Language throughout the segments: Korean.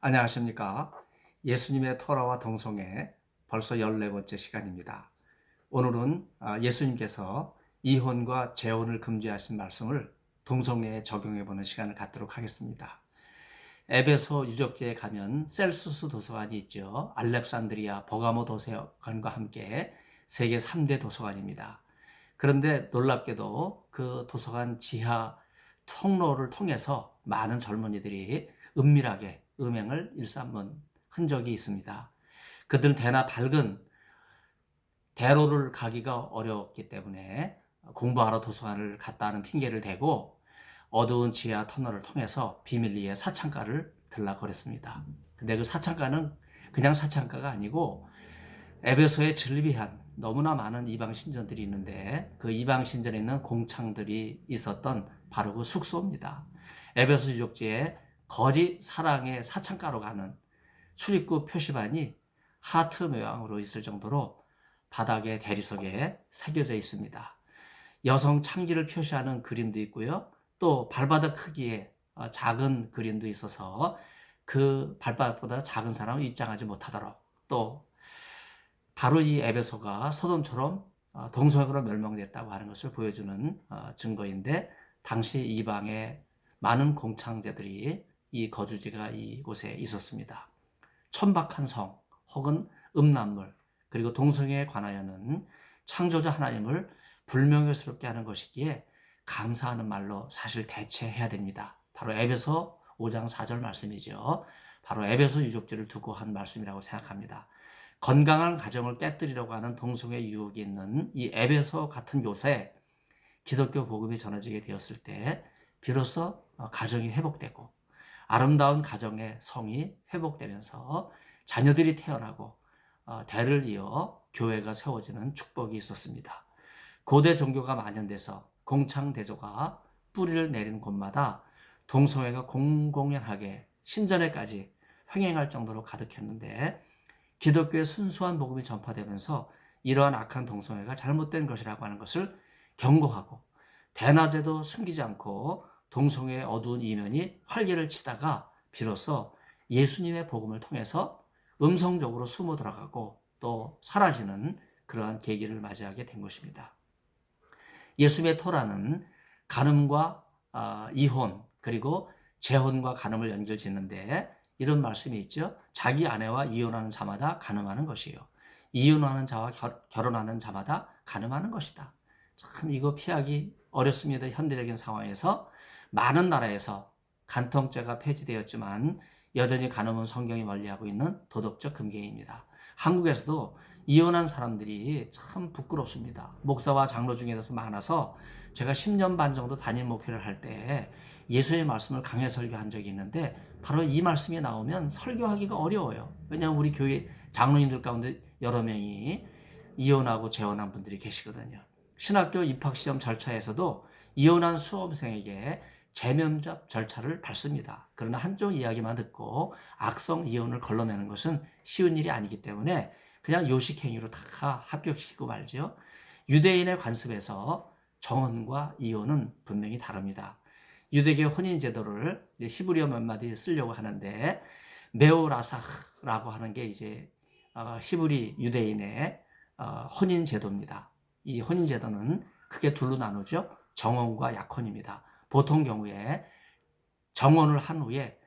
안녕하십니까. 예수님의 토라와 동성애 벌써 14번째 시간입니다. 오늘은 예수님께서 이혼과 재혼을 금지하신 말씀을 동성애에 적용해보는 시간을 갖도록 하겠습니다. 에베소 유적지에 가면 셀수스 도서관이 있죠. 알렉산드리아 버가모 도서관과 함께 세계 3대 도서관입니다. 그런데 놀랍게도 그 도서관 지하 통로를 통해서 많은 젊은이들이 은밀하게 음행을 일삼은 흔적이 있습니다. 그들은 대나 밝은 대로를 가기가 어려웠기 때문에 공부하러 도서관을 갔다는 핑계를 대고 어두운 지하 터널을 통해서 비밀리에 사창가를 들락거렸습니다. 근데 그 사창가는 그냥 사창가가 아니고 에베소에 즐비한 너무나 많은 이방 신전들이 있는데 그 이방 신전에 있는 공창들이 있었던 바로 그 숙소입니다. 에베소 유적지에 거짓 사랑의 사창가로 가는 출입구 표시판이 하트 모양으로 있을 정도로 바닥에 대리석에 새겨져 있습니다. 여성 창기를 표시하는 그림도 있고요. 또 발바닥 크기의 작은 그림도 있어서 그 발바닥보다 작은 사람은 입장하지 못하도록, 또 바로 이 에베소가 소돔처럼 동성애로 멸망됐다고 하는 것을 보여주는 증거인데, 당시 이방의 많은 공창제들이 이 거주지가 이곳에 있었습니다. 천박한 성 혹은 음란물, 그리고 동성애에 관하여는 창조자 하나님을 불명예스럽게 하는 것이기에 감사하는 말로 사실 대체해야 됩니다. 바로 에베소 5장 4절 말씀이죠. 바로 에베소 유적지를 두고 한 말씀이라고 생각합니다. 건강한 가정을 깨뜨리려고 하는 동성애 유혹이 있는 이 에베소 같은 곳에 기독교 복음이 전해지게 되었을 때 비로소 가정이 회복되고 아름다운 가정의 성이 회복되면서 자녀들이 태어나고 대를 이어 교회가 세워지는 축복이 있었습니다. 고대 종교가 만연돼서 공창대조가 뿌리를 내린 곳마다 동성애가 공공연하게 신전에까지 횡행할 정도로 가득했는데, 기독교의 순수한 복음이 전파되면서 이러한 악한 동성애가 잘못된 것이라고 하는 것을 경고하고 대낮에도 숨기지 않고 동성애의 어두운 이면이 활개를 치다가 비로소 예수님의 복음을 통해서 음성적으로 숨어 들어가고 또 사라지는 그러한 계기를 맞이하게 된 것입니다. 예수님의 토라는 간음과 이혼 그리고 재혼과 간음을 연결짓는데 이런 말씀이 있죠. 자기 아내와 이혼하는 자마다 간음하는 것이요, 이혼하는 자와 결혼하는 자마다 간음하는 것이다. 참 이거 피하기 어렵습니다. 현대적인 상황에서 많은 나라에서 간통죄가 폐지되었지만 여전히 간음은 성경이 멀리하고 있는 도덕적 금계입니다. 한국에서도 이혼한 사람들이 참 부끄럽습니다. 목사와 장로 중에서 많아서 제가 10년 반 정도 담임 목회를 할 때 예수의 말씀을 강해 설교한 적이 있는데 바로 이 말씀이 나오면 설교하기가 어려워요. 왜냐하면 우리 교회 장로님들 가운데 여러 명이 이혼하고 재혼한 분들이 계시거든요. 신학교 입학시험 절차에서도 이혼한 수험생에게 재면접 절차를 밟습니다. 그러나 한쪽 이야기만 듣고 악성 이혼을 걸러내는 것은 쉬운 일이 아니기 때문에 그냥 요식행위로 다 합격시키고 말죠. 유대인의 관습에서 정혼과 이혼은 분명히 다릅니다. 유대교 혼인 제도를 히브리어 몇 마디 쓰려고 하는데 메오라사흐라고 하는 게 이제 히브리 유대인의 혼인 제도입니다. 이 혼인 제도는 크게 둘로 나누죠. 정혼과 약혼입니다. 보통 경우에 정혼을 한 후에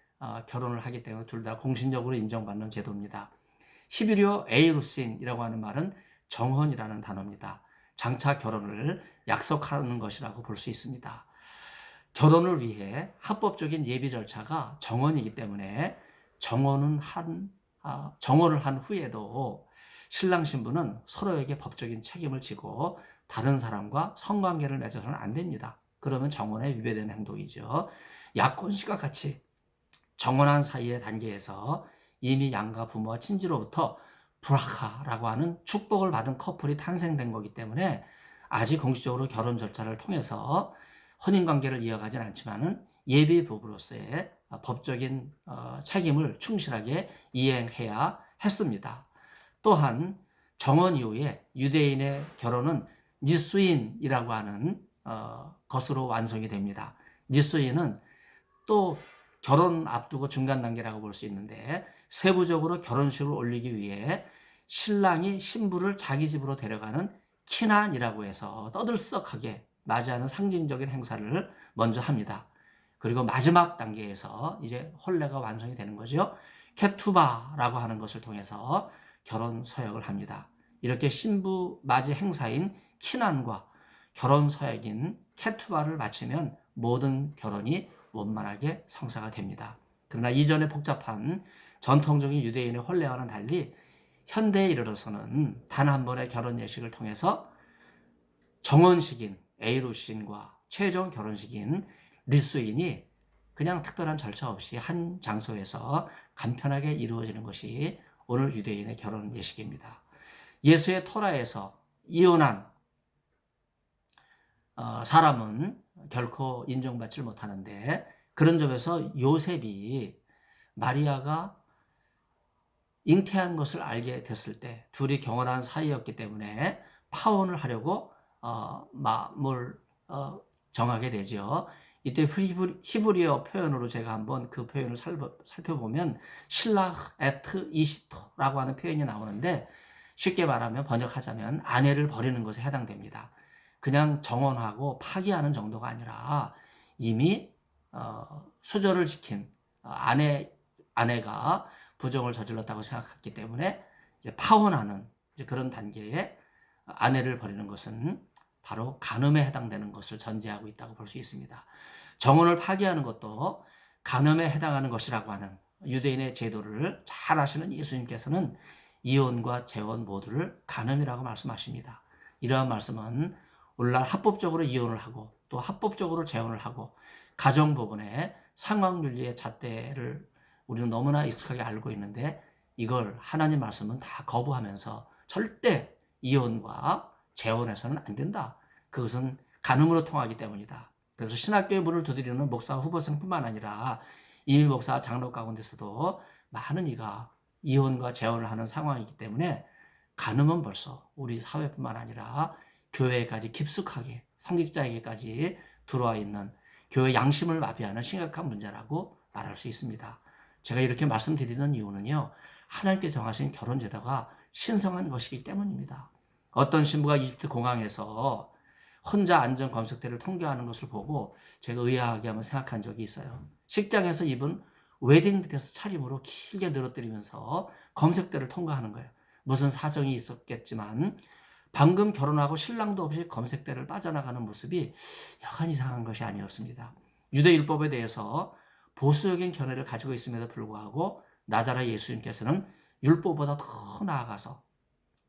결혼을 하기 때문에 둘 다 공신적으로 인정받는 제도입니다. 히브리어 에이루신이라고 하는 말은 정혼이라는 단어입니다. 장차 결혼을 약속하는 것이라고 볼 수 있습니다. 결혼을 위해 합법적인 예비 절차가 정혼이기 때문에 정혼을 한 후에도 신랑 신부는 서로에게 법적인 책임을 지고 다른 사람과 성관계를 맺어서는 안 됩니다. 그러면 정혼에 위배되는 행동이죠. 약혼식과 같이 정혼한 사이의 단계에서 이미 양가 부모와 친지로부터 브라카라고 하는 축복을 받은 커플이 탄생된 거기 때문에 아직 공식적으로 결혼 절차를 통해서 혼인관계를 이어가진 않지만은 예비 부부로서의 법적인 책임을 충실하게 이행해야 했습니다. 또한 정원 이후에 유대인의 결혼은 니수인이라고 하는 것으로 완성이 됩니다. 니수인은 또 결혼 앞두고 중간 단계라고 볼 수 있는데 세부적으로 결혼식을 올리기 위해 신랑이 신부를 자기 집으로 데려가는 키난이라고 해서 떠들썩하게 맞이하는 상징적인 행사를 먼저 합니다. 그리고 마지막 단계에서 이제 혼례가 완성이 되는 거죠. 케투바라고 하는 것을 통해서 결혼 서약을 합니다. 이렇게 신부 맞이 행사인 키난과 결혼 서약인 케투바를 마치면 모든 결혼이 원만하게 성사가 됩니다. 그러나 이전의 복잡한 전통적인 유대인의 혼례와는 달리 현대에 이르러서는 단 한 번의 결혼 예식을 통해서 정혼식인 에이루신과 최종 결혼식인 리수인이 그냥 특별한 절차 없이 한 장소에서 간편하게 이루어지는 것이 오늘 유대인의 결혼 예식입니다. 예수의 토라에서 이혼한 사람은 결코 인정받지 못하는데 그런 점에서 요셉이 마리아가 잉태한 것을 알게 됐을 때 둘이 경건한 사이였기 때문에 파혼을 하려고 마음을 정하게 되죠. 이때 히브리어 표현으로 제가 한번 그 표현을 살펴보면 실락 에트 이시토라고 하는 표현이 나오는데 쉽게 말하면 번역하자면 아내를 버리는 것에 해당됩니다. 그냥 정혼하고 파기하는 정도가 아니라 이미 수저를 지킨 아내가 부정을 저질렀다고 생각했기 때문에 이제 파혼하는 이제 그런 단계에 아내를 버리는 것은 바로 간음에 해당되는 것을 전제하고 있다고 볼 수 있습니다. 정혼을 파기하는 것도 간음에 해당하는 것이라고 하는 유대인의 제도를 잘 아시는 예수님께서는 이혼과 재혼 모두를 간음이라고 말씀하십니다. 이러한 말씀은 오늘날 합법적으로 이혼을 하고 또 합법적으로 재혼을 하고 가정 부분에 상황윤리의 잣대를 우리는 너무나 익숙하게 알고 있는데 이걸 하나님 말씀은 다 거부하면서 절대 이혼과 재혼해서는 안 된다. 그것은 간음으로 통하기 때문이다. 그래서 신학교의 문을 두드리는 목사 후보생뿐만 아니라 이미 목사 장로 가운데서도 많은 이가 이혼과 재혼을 하는 상황이기 때문에 간음은 벌써 우리 사회뿐만 아니라 교회까지 깊숙하게 성직자에게까지 들어와 있는 교회 양심을 마비하는 심각한 문제라고 말할 수 있습니다. 제가 이렇게 말씀드리는 이유는요. 하나님께 정하신 결혼 제도가 신성한 것이기 때문입니다. 어떤 신부가 이집트 공항에서 혼자 안전 검색대를 통과하는 것을 보고 제가 의아하게 한번 생각한 적이 있어요. 식장에서 입은 웨딩드레스 차림으로 길게 늘어뜨리면서 검색대를 통과하는 거예요. 무슨 사정이 있었겠지만 방금 결혼하고 신랑도 없이 검색대를 빠져나가는 모습이 여간 이상한 것이 아니었습니다. 유대율법에 대해서 보수적인 견해를 가지고 있음에도 불구하고 나자라 예수님께서는 율법보다 더 나아가서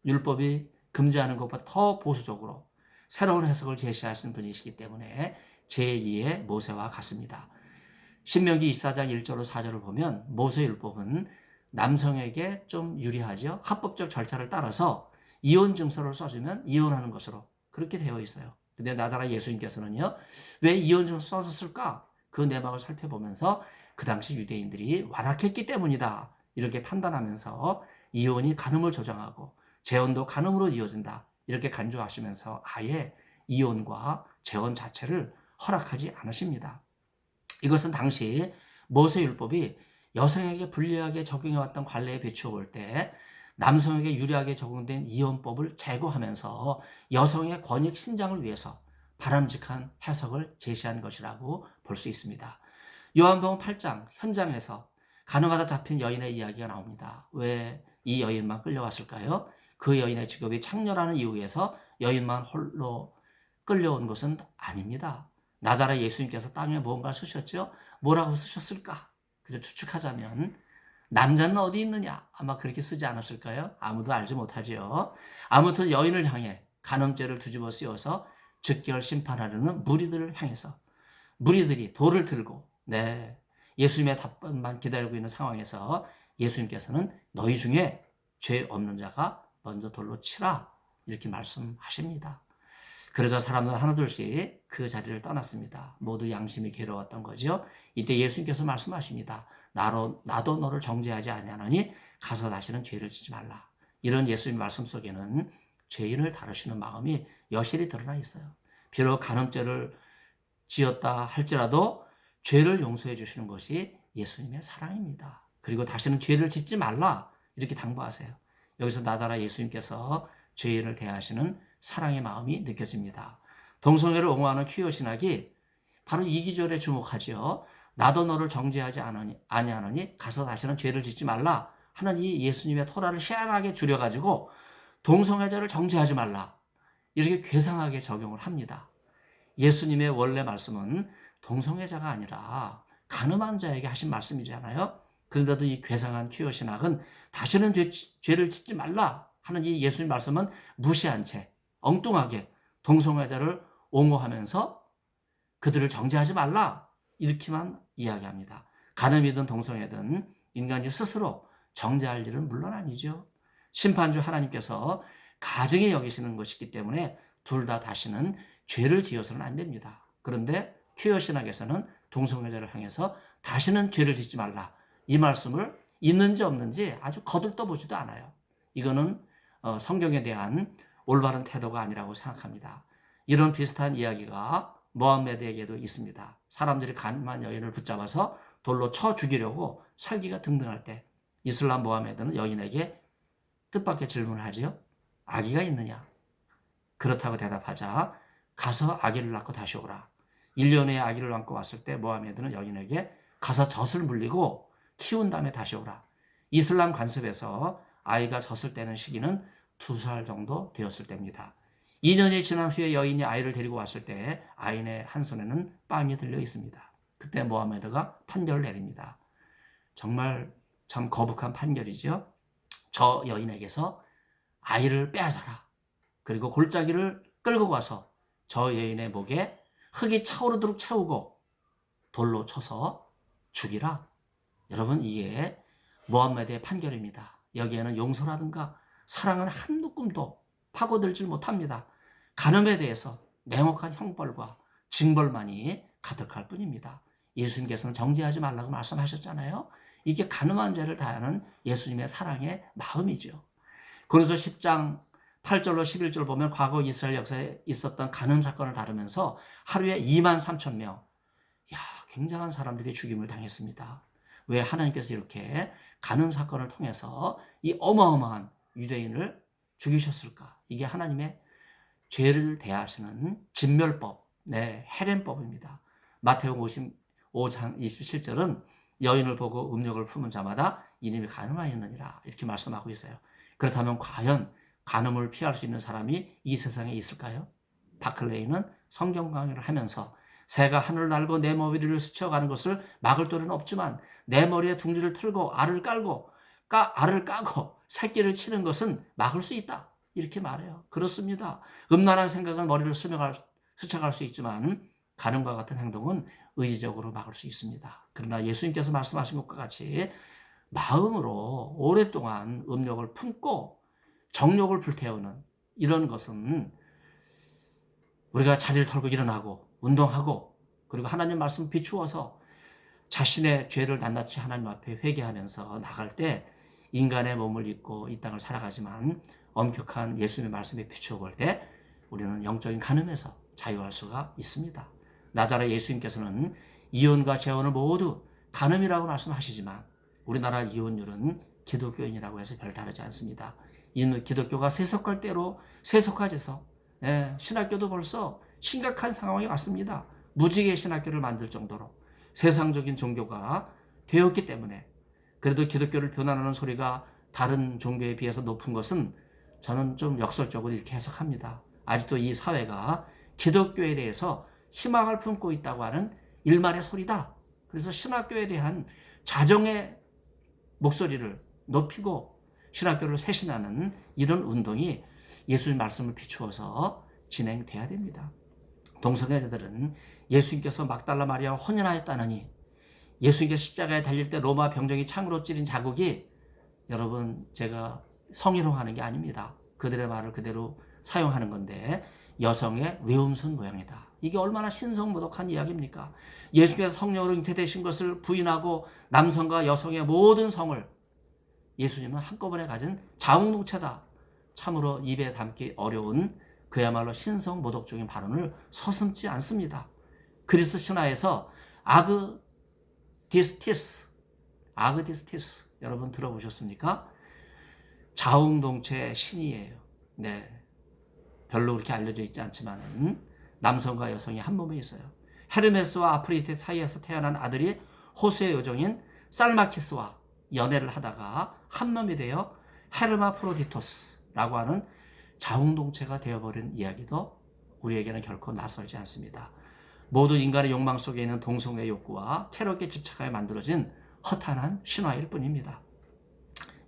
율법이 금지하는 것보다 더 보수적으로 새로운 해석을 제시하신 분이시기 때문에 제2의 모세와 같습니다. 신명기 24장 1절로 4절을 보면 모세율법은 남성에게 좀 유리하죠. 합법적 절차를 따라서 이혼 증서를 써주면 이혼하는 것으로 그렇게 되어 있어요. 근데 나자라 예수님께서는요. 왜 이혼 증서 써줬을까? 그 내막을 살펴보면서 그 당시 유대인들이 완악했기 때문이다. 이렇게 판단하면서 이혼이 간음을 조장하고 재혼도 간음으로 이어진다. 이렇게 간주하시면서 아예 이혼과 재혼 자체를 허락하지 않으십니다. 이것은 당시 모세율법이 여성에게 불리하게 적용해왔던 관례에 비추어 볼 때 남성에게 유리하게 적용된 이혼법을 제거하면서 여성의 권익 신장을 위해서 바람직한 해석을 제시한 것이라고 볼 수 있습니다. 요한복음 8장 현장에서 간음하다 잡힌 여인의 이야기가 나옵니다. 왜 이 여인만 끌려왔을까요? 그 여인의 직업이 창녀라는 이유에서 여인만 홀로 끌려온 것은 아닙니다. 나자라 예수님께서 땅에 무언가 쓰셨죠? 뭐라고 쓰셨을까? 그저 추측하자면 남자는 어디 있느냐? 아마 그렇게 쓰지 않았을까요? 아무도 알지 못하지요. 아무튼 여인을 향해 간음죄를 뒤집어 씌워서 즉결 심판하려는 무리들을 향해서 무리들이 돌을 들고 예수님의 답변만 기다리고 있는 상황에서 예수님께서는 너희 중에 죄 없는 자가 먼저 돌로 치라 이렇게 말씀하십니다. 그러자 사람들 하나둘씩 그 자리를 떠났습니다. 모두 양심이 괴로웠던 거죠. 이때 예수님께서 말씀하십니다. 나도 너를 정죄하지 아니하노니 가서 다시는 죄를 짓지 말라. 이런 예수님 말씀 속에는 죄인을 다루시는 마음이 여실히 드러나 있어요. 비록 간음죄를 지었다 할지라도 죄를 용서해 주시는 것이 예수님의 사랑입니다. 그리고 다시는 죄를 짓지 말라 이렇게 당부하세요. 여기서 나다라 예수님께서 죄인을 대하시는 사랑의 마음이 느껴집니다. 동성애를 옹호하는 퀴어 신학이 바로 이 기절에 주목하죠. 나도 너를 정죄하지 아니하노니 가서 다시는 죄를 짓지 말라 하는 이 예수님의 토라를 희한하게 줄여가지고 동성애자를 정죄하지 말라 이렇게 괴상하게 적용을 합니다. 예수님의 원래 말씀은 동성애자가 아니라 간음한 자에게 하신 말씀이잖아요. 그런데도 이 괴상한 퀴어 신학은 다시는 죄를 짓지 말라 하는 이 예수님 말씀은 무시한 채 엉뚱하게 동성애자를 옹호하면서 그들을 정죄하지 말라 이렇게만 이야기합니다. 간음이든 동성애든 인간이 스스로 정죄할 일은 물론 아니죠. 심판주 하나님께서 가증히 여기시는 것이기 때문에 둘 다 다시는 죄를 지어서는 안 됩니다. 그런데 퀴어 신학에서는 동성애자를 향해서 다시는 죄를 짓지 말라 이 말씀을 있는지 없는지 아주 거들떠보지도 않아요. 이거는 성경에 대한 올바른 태도가 아니라고 생각합니다. 이런 비슷한 이야기가 모하메드에게도 있습니다. 사람들이 간음한 여인을 붙잡아서 돌로 쳐 죽이려고 살기가 등등할 때 이슬람 모하메드는 여인에게 뜻밖의 질문을 하지요. 아기가 있느냐? 그렇다고 대답하자 가서 아기를 낳고 다시 오라. 1년 후에 아기를 낳고 왔을 때 모하메드는 여인에게 가서 젖을 물리고 키운 다음에 다시 오라. 이슬람 관습에서 아이가 젖을 떼는 시기는 2살 정도 되었을 때입니다. 2년이 지난 후에 여인이 아이를 데리고 왔을 때 아이의 한 손에는 빵이 들려 있습니다. 그때 모하메드가 판결을 내립니다. 정말 참 거북한 판결이죠. 저 여인에게서 아이를 빼앗아라. 그리고 골짜기를 끌고 가서 저 여인의 목에 흙이 차오르도록 채우고 돌로 쳐서 죽이라. 여러분 이게 모하메드의 판결입니다. 여기에는 용서라든가 사랑은 한두 꿈도 파고들질 못합니다. 간음에 대해서 냉혹한 형벌과 징벌만이 가득할 뿐입니다. 예수님께서는 정죄하지 말라고 말씀하셨잖아요. 이게 간음한 죄를 다하는 예수님의 사랑의 마음이죠. 그래서 10장 8절로 11절 보면 과거 이스라엘 역사에 있었던 간음 사건을 다루면서 하루에 2만 3천 명, 굉장한 사람들이 죽임을 당했습니다. 왜 하나님께서 이렇게 간음 사건을 통해서 이 어마어마한 유대인을 죽이셨을까? 이게 하나님의 죄를 대하시는 진멸법, 헤렘법입니다. 마태복음 55장 27절은 여인을 보고 음욕을 품은 자마다 이님이 간음하였느니라 이렇게 말씀하고 있어요. 그렇다면 과연 간음을 피할 수 있는 사람이 이 세상에 있을까요? 바클레이는 성경 강의를 하면서 새가 하늘을 날고 내 머리를 스쳐가는 것을 막을 도리는 없지만 내 머리에 둥지를 틀고 알을 까고 새끼를 치는 것은 막을 수 있다. 이렇게 말해요. 그렇습니다. 음란한 생각은 머리를 스쳐갈 수 있지만 간음과 같은 행동은 의지적으로 막을 수 있습니다. 그러나 예수님께서 말씀하신 것과 같이 마음으로 오랫동안 음욕을 품고 정욕을 불태우는 이런 것은 우리가 자리를 털고 일어나고 운동하고 그리고 하나님 말씀 비추어서 자신의 죄를 낱낱이 하나님 앞에 회개하면서 나갈 때 인간의 몸을 입고 이 땅을 살아가지만 엄격한 예수님의 말씀에 비추어 볼 때 우리는 영적인 간음에서 자유할 수가 있습니다. 나다라 예수님께서는 이혼과 재혼을 모두 간음이라고 말씀하시지만 우리나라 이혼율은 기독교인이라고 해서 별 다르지 않습니다. 기독교가 세속할 대로 세속화돼서 신학교도 벌써 심각한 상황이 왔습니다. 무지개 신학교를 만들 정도로 세상적인 종교가 되었기 때문에 그래도 기독교를 비난하는 소리가 다른 종교에 비해서 높은 것은 저는 좀 역설적으로 이렇게 해석합니다. 아직도 이 사회가 기독교에 대해서 희망을 품고 있다고 하는 일말의 소리다. 그래서 신학교에 대한 자정의 목소리를 높이고 신학교를 쇄신하는 이런 운동이 예수님 말씀을 비추어서 진행돼야 됩니다. 동성애자들은 예수님께서 막달라 마리아와 혼인하였다느니 예수님께서 십자가에 달릴 때 로마 병정이 창으로 찌른 자국이 여러분 제가 성희롱하는 게 아닙니다. 그들의 말을 그대로 사용하는 건데 여성의 외음순 모양이다. 이게 얼마나 신성모독한 이야기입니까? 예수께서 성령으로 잉태되신 것을 부인하고 남성과 여성의 모든 성을 예수님은 한꺼번에 가진 자웅동체다. 참으로 입에 담기 어려운 그야말로 신성모독적인 발언을 서슴지 않습니다. 그리스 신화에서 아그디스티스 아그디스티스 여러분 들어보셨습니까? 자웅동체의 신이에요. 네, 별로 그렇게 알려져 있지 않지만 남성과 여성이 한 몸에 있어요. 헤르메스와 아프로디테 사이에서 태어난 아들이 호수의 요정인 살마키스와 연애를 하다가 한 몸이 되어 헤르마프로디토스라고 하는 자웅동체가 되어버린 이야기도 우리에게는 결코 낯설지 않습니다. 모두 인간의 욕망 속에 있는 동성애 욕구와 쾌락에 집착하여 만들어진 허탄한 신화일 뿐입니다.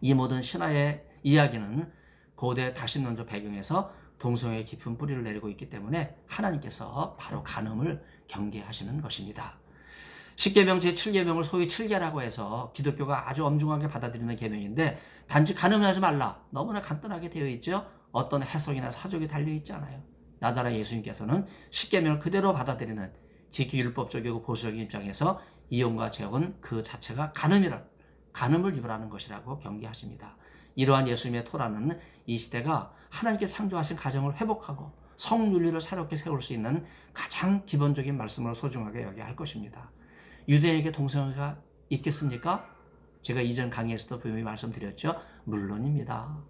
이 모든 신화의 이야기는 고대 다신론적 배경에서 동성애의 깊은 뿌리를 내리고 있기 때문에 하나님께서 바로 간음을 경계하시는 것입니다. 십계명 제7계명을 소위 7계라고 해서 기독교가 아주 엄중하게 받아들이는 계명인데 단지 간음하지 말라 너무나 간단하게 되어 있죠. 어떤 해석이나 사족이 달려있지 않아요. 나자라 예수님께서는 십계명을 그대로 받아들이는 지키 율법적이고 보수적인 입장에서 이혼과 재혼은 그 자체가 간음을 유발하는 것이라고 경계하십니다. 이러한 예수님의 토라는 이 시대가 하나님께 창조하신 가정을 회복하고 성윤리를 새롭게 세울 수 있는 가장 기본적인 말씀을 소중하게 여겨야 할 것입니다. 유대인에게 동성애가 있겠습니까? 제가 이전 강의에서도 분명히 말씀드렸죠. 물론입니다.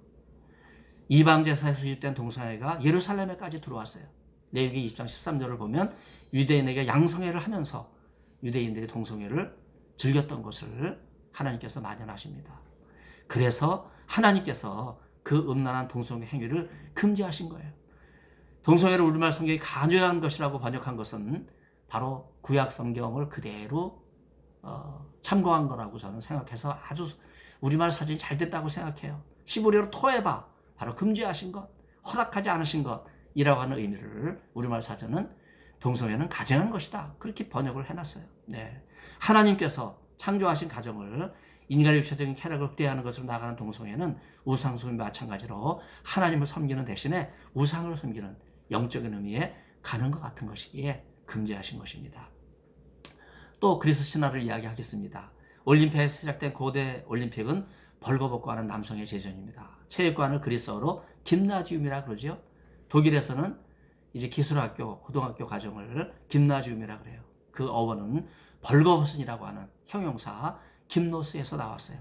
이방 제사에서 수입된 동성애가 예루살렘에까지 들어왔어요. 레위기 20장 13절을 보면 유대인에게 양성애를 하면서 유대인들이 동성애를 즐겼던 것을 하나님께서 만연하십니다. 그래서 하나님께서 그 음란한 동성애 행위를 금지하신 거예요. 동성애를 우리말 성경이 간요한 것이라고 번역한 것은 바로 구약 성경을 그대로 참고한 거라고 저는 생각해서 아주 우리말 사전이 잘 됐다고 생각해요. 히브리어로 토에바, 바로 금지하신 것, 허락하지 않으신 것이라고 하는 의미를 우리말 사전은 동성애는 가증한 것이다. 그렇게 번역을 해놨어요. 네. 하나님께서 창조하신 가정을 인간의 육체적인 쾌락을 극대화하는 것으로 나가는 동성애는 우상숭배와 마찬가지로 하나님을 섬기는 대신에 우상을 섬기는 영적인 의미에 가는 것 같은 것이기에 금지하신 것입니다. 또 그리스 신화를 이야기하겠습니다. 올림픽에서 시작된 고대 올림픽은 벌거벗고 하는 남성의 제전입니다. 체육관을 그리스어로 김나지움이라 그러죠. 독일에서는 이제 기술학교, 고등학교 과정을 김나지움이라 그래요. 그 어원은 벌거벗은이라고 하는 형용사 김노스에서 나왔어요.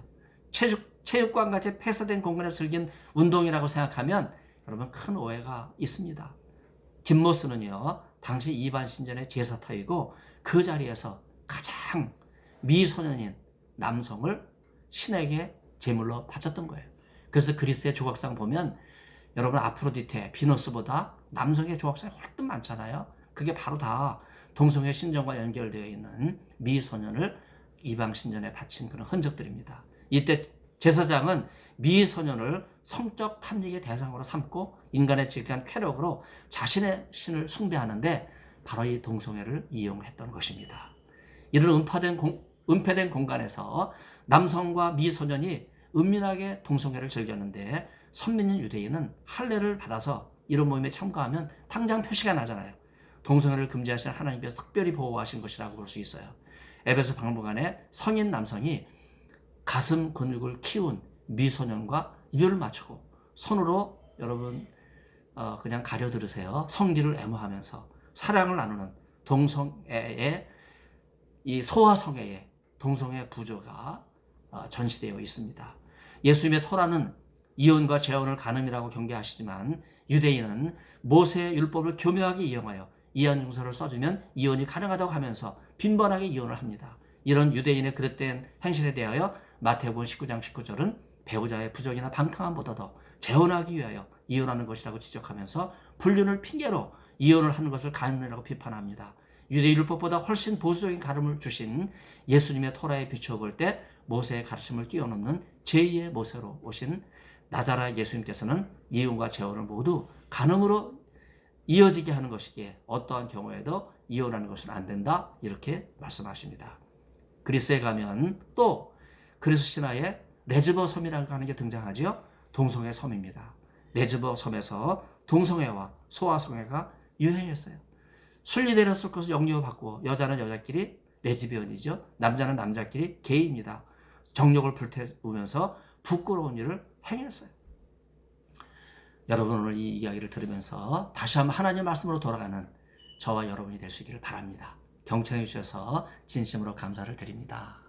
체육관같이 폐쇄된 공간에서 즐긴 운동이라고 생각하면 여러분 큰 오해가 있습니다. 김노스는요, 당시 이반 신전의 제사터이고 그 자리에서 가장 미소년인 남성을 신에게 제물로 바쳤던 거예요. 그래서 그리스의 조각상 보면 여러분 아프로디테, 비너스보다 남성의 조각상이 훨씬 많잖아요. 그게 바로 다 동성애 신전과 연결되어 있는 미소년을 이방 신전에 바친 그런 흔적들입니다. 이때 제사장은 미소년을 성적 탐닉의 대상으로 삼고 인간의 지극한 쾌락으로 자신의 신을 숭배하는데 바로 이 동성애를 이용했던 것입니다. 이런 은폐된 공간에서 남성과 미소년이 은밀하게 동성애를 즐겼는데 선민인 유대인은 할례를 받아서 이런 모임에 참가하면 당장 표시가 나잖아요. 동성애를 금지하신 하나님께서 특별히 보호하신 것이라고 볼 수 있어요. 에베소 박물관에 성인 남성이 가슴 근육을 키운 미소년과 입을 맞추고 손으로 여러분 그냥 가려 들으세요. 성기를 애무하면서 사랑을 나누는 동성애의 이 소아성애의 동성애 부조가 전시되어 있습니다. 예수님의 토라는 이혼과 재혼을 간음이라고 경계하시지만 유대인은 모세의 율법을 교묘하게 이용하여 이혼 증서를 써주면 이혼이 가능하다고 하면서 빈번하게 이혼을 합니다. 이런 유대인의 그릇된 행실에 대하여 마태복음 19장 19절은 배우자의 부족이나 방탕함보다도 재혼하기 위하여 이혼하는 것이라고 지적하면서 불륜을 핑계로 이혼을 하는 것을 간음이라고 비판합니다. 유대 율법보다 훨씬 보수적인 가름을 주신 예수님의 토라에 비추어 볼 때 모세의 가르침을 뛰어넘는 제2의 모세로 오신 나자라 예수님께서는 이혼과 재혼을 모두 간음으로 이어지게 하는 것이기에 어떠한 경우에도 이혼하는 것은 안 된다 이렇게 말씀하십니다. 그리스에 가면 또 그리스 신화에 레즈버 섬이라고 하는 게 등장하죠. 동성애 섬입니다. 레즈버 섬에서 동성애와 소아성애가 유행했어요. 순리대로쓸 것을 영유아받고 여자는 여자끼리 레즈비언이죠. 남자는 남자끼리 게이입니다. 정욕을 불태우면서 부끄러운 일을 행했어요. 여러분 오늘 이 이야기를 들으면서 다시 한번 하나님의 말씀으로 돌아가는 저와 여러분이 될 수 있기를 바랍니다. 경청해 주셔서 진심으로 감사를 드립니다.